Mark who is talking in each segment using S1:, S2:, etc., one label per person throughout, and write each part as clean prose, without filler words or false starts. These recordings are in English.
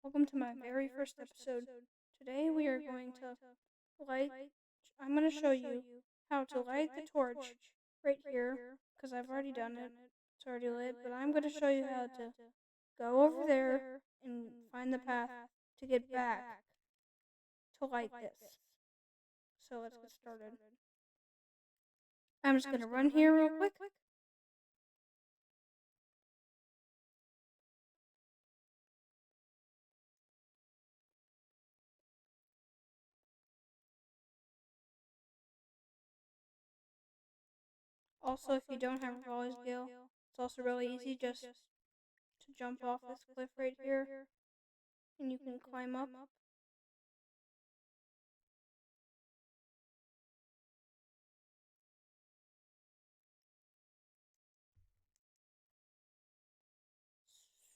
S1: Welcome to my very first episode. Today we are going to light, I'm going to show you how to light the torch right here, because I've already done it. It's already lit, but I'm going to show you how to go over there and find the path to get back to light this. So let's get started. I'm just going to run here real quick. Also, if you don't have Raleigh's Gale, it's also really easy just to jump off this cliff right here, and you can climb up.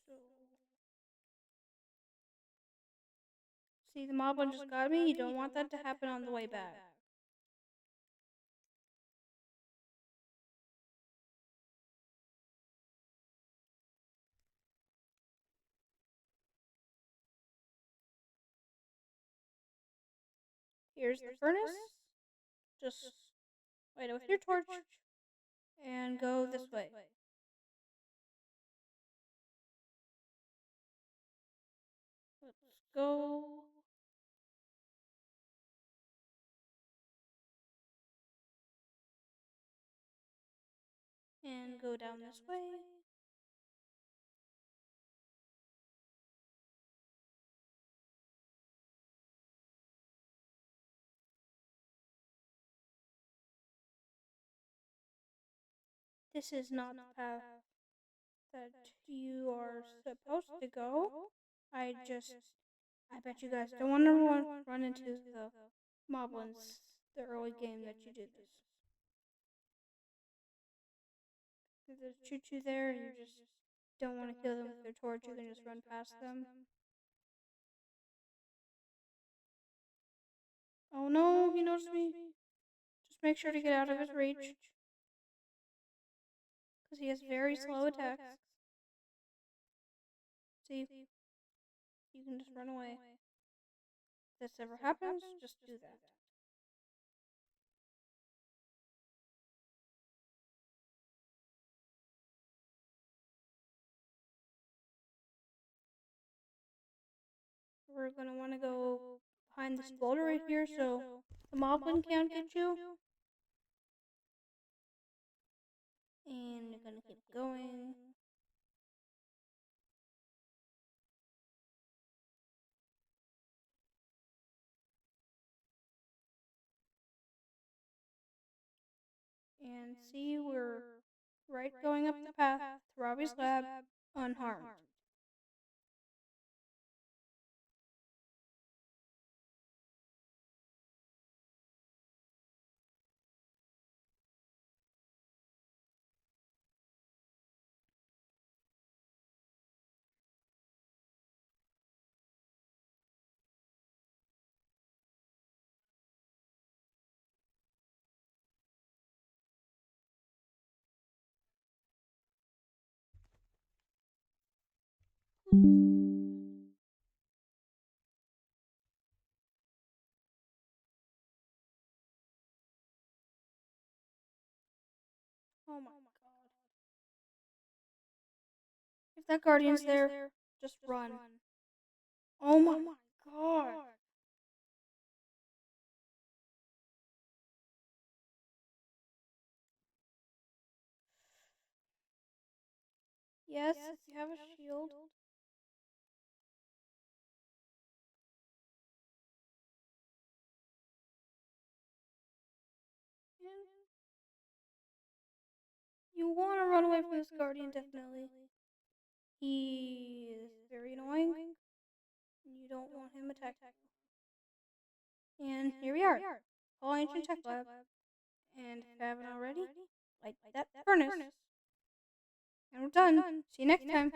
S1: So, see, the mob one just got me. You don't want that to happen on the way back. Here's the furnace. Just light it with your torch and go this way. Let's go. And go down this way. This is not the path that you are supposed to go. I bet you guys don't want to run into the moblins the early game that you did this. There's a choo-choo there, and you just don't want to kill them with their torch. You can just run past them. Oh no, he noticed me. Just make sure to get out of his reach, because he has very slow attacks. See, you can just run away. If this ever happens, just do that. We're gonna want to go behind this boulder right here so the moblin can't get you. And you're gonna keep going. And see, we're right going up the path to Robbie's lab unharmed. Oh my god. If that guardian's there, just run. Oh my god. Yes, if you have a shield. You want to run away from this guardian, definitely. He is very annoying. You don't want him attacking. And here we are, All Ancient Tech Lab. And if you haven't already, light that furnace. And we're done. See you next time.